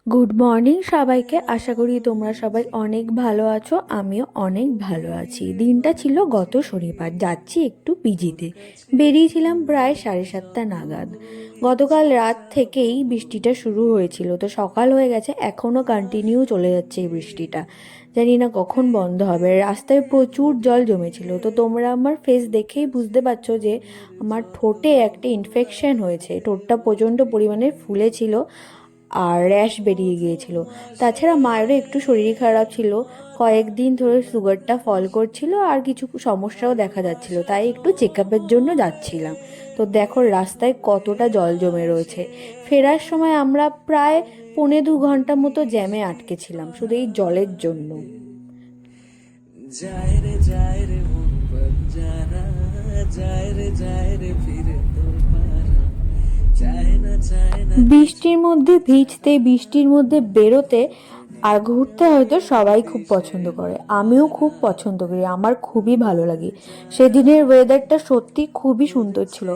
Good morning সবাইকে। আশা করি তোমরা সবাই অনেক ভালো আছো, আমিও অনেক ভালো আছি। দিনটা ছিল গত শনিবার, যাচ্ছি একটু পিজিতে। বেরিয়েছিলাম প্রায় 7:30 নাগাদ। গতকাল রাত থেকেই বৃষ্টিটা শুরু হয়েছিল, তো সকাল হয়ে গেছে, এখনও কন্টিনিউ চলে যাচ্ছে এই বৃষ্টিটা। জানি না কখন বন্ধ হবে। রাস্তায় প্রচুর জল জমেছিল, তো তোমরা আমার ফেস দেখেই বুঝতে পারছো যে আমার ঠোঁটে একটা ইনফেকশন হয়েছে। ঠোঁটটা প্রচণ্ড পরিমাণে ফুলেছিল আর র্যাশ বেরিয়ে গিয়েছিল। তাছাড়া মায়েরও একটু শরীর খারাপ ছিল, কয়েকদিন ধরে সুগারটা ফল করছিল আর কিছু সমস্যাও দেখা যাচ্ছিল, তাই একটু চেক আপের জন্য যাচ্ছিলাম। তো দেখো রাস্তায় কতটা জল জমে রয়েছে। ফেরার সময় আমরা প্রায় 1.25 ঘন্টা মতো জ্যামে আটকেছিলাম শুধু এই জলের জন্য। যায় রে যায় রে মন বঞ্জানা, যায় রে যায় রে ফিরে তোর পারা, চায় না কিছু। বৃষ্টির মধ্যে ভিজতে, বৃষ্টির মধ্যে বেরোতে আর ঘুরতে হয়তো সবাই খুব পছন্দ করে, আমিও খুব পছন্দ করি, আমার খুবই ভালো লাগে। সেদিনের ওয়েদারটা সত্যি খুবই সুন্দর ছিল।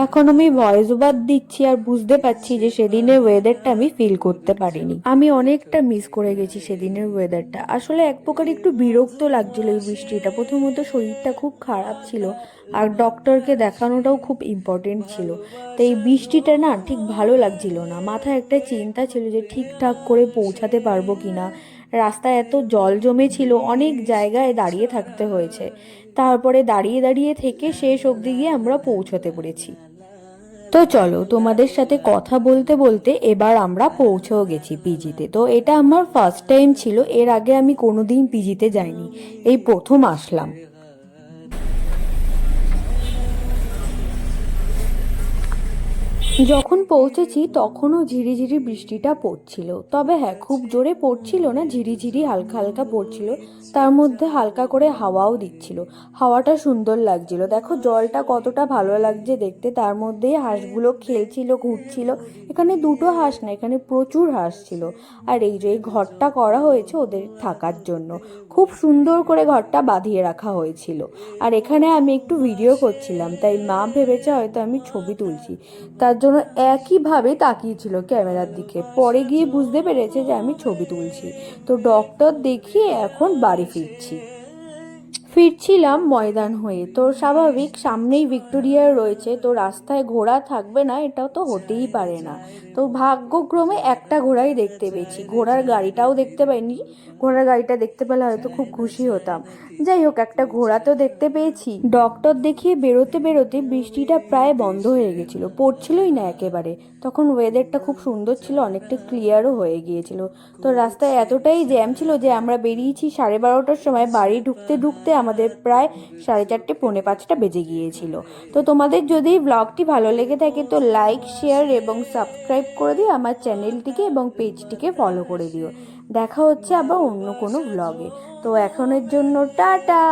এখন আমি ভয়েস ওভার দিচ্ছি আর বুঝতে পারছি যে সেদিনের ওয়েদারটা আমি ফিল করতে পারিনি। আমি অনেকটা মিস করে গেছি সেদিনের ওয়েদারটা। আসলে এক প্রকার একটু বিরক্ত লাগছিল এই বৃষ্টিটা। প্রথমত শরীরটা খুব খারাপ ছিল, আর ডক্টরকে দেখানোটাও খুব ইম্পর্টেন্ট ছিল। তো এই বৃষ্টিটা না ঠিক ভালো লাগছিল না। মাথায় একটা চিন্তা ছিল যে ঠিকঠাক করে পৌঁছাতে পারবো কিনা। রাস্তায় এত জল জমেছিল, অনেক জায়গায় দাঁড়িয়ে থাকতে হয়েছে। তারপরে দাঁড়িয়ে দাঁড়িয়ে থেকে শেষ অবধি গিয়ে আমরা পৌঁছতে পেরেছি। তো চলো, তোমাদের সাথে কথা বলতে বলতে এবার আমরা পৌঁছেও গেছি পিজিতে। তো এটা আমার ফার্স্ট টাইম ছিল, এর আগে আমি কোনোদিন পিজিতে যাইনি, এই প্রথম আসলাম। যখন পৌঁছেছি তখনও ঝিরিঝিরি বৃষ্টিটা পড়ছিল, তবে হ্যাঁ খুব জোরে পড়ছিল না, ঝিরিঝিরি হালকা হালকা পড়ছিল। তার মধ্যে হালকা করে হাওয়াও দিচ্ছিল। হাওয়াটা সুন্দর লাগছিল। দেখো জলটা কতটা ভালো লাগছে দেখতে, তার মধ্যেই হাঁসগুলো খেলছিল, ঘুরছিল। এখানে দুটো হাঁস না, এখানে প্রচুর হাঁস ছিল। আর এই যে এই ঘরটা করা হয়েছে ওদের থাকার জন্য, খুব সুন্দর করে ঘরটা বাঁধিয়ে রাখা হয়েছিল। আর এখানে আমি একটু ভিডিও করছিলাম, তাই মা ভেবেছে হয়তো আমি ছবি তুলছি, তার জন্য একইভাবে তাকিয়েছিল ক্যামেরার দিকে। পরে গিয়ে বুঝতে পেরেছে যে আমি ছবি তুলছি। তো ডক্টর দেখিয়ে এখন বাড়ি ফিরছিলাম ময়দান হয়ে। তো স্বাভাবিক, সামনেই ভিক্টোরিয়া রয়েছে, তো রাস্তায় ঘোড়া থাকবে না এটা তো হতেই পারে না। তো ভাগ্যক্রমে একটা ঘোড়াই দেখতে পেয়েছি, ঘোড়ার গাড়িটাও দেখতে পাইনি। ঘোড়ার গাড়িটা দেখতে পেলে হয়তো খুব খুশি হতাম। যাই হোক, একটা ঘোড়া তো দেখতে পেয়েছি। ডক্টর দেখিয়ে বেরোতে বেরোতে বৃষ্টিটা প্রায় বন্ধ হয়ে গেছিল, পড়ছিলই না একেবারে। তখন ওয়েদারটা খুব সুন্দর ছিল, অনেকটা ক্লিয়ারও হয়ে গিয়েছিল। তো রাস্তায় এতটাই জ্যাম ছিল যে আমরা বেরিয়েছি 12:30টার সময়, বাড়ি ঢুকতে ঢুকতে আমাদের প্রায় 4:30 4:45 বেজে গিয়েছিল। তো তোমাদের যদি ব্লগটি ভালো লেগে থাকে তো লাইক, শেয়ার এবং সাবস্ক্রাইব করে দিও আমার চ্যানেলটিকে, এবং পেজটিকে ফলো করে দিও। দেখা হচ্ছে আবার অন্য কোনো ব্লগে। তো এখনের জন্য টাটা।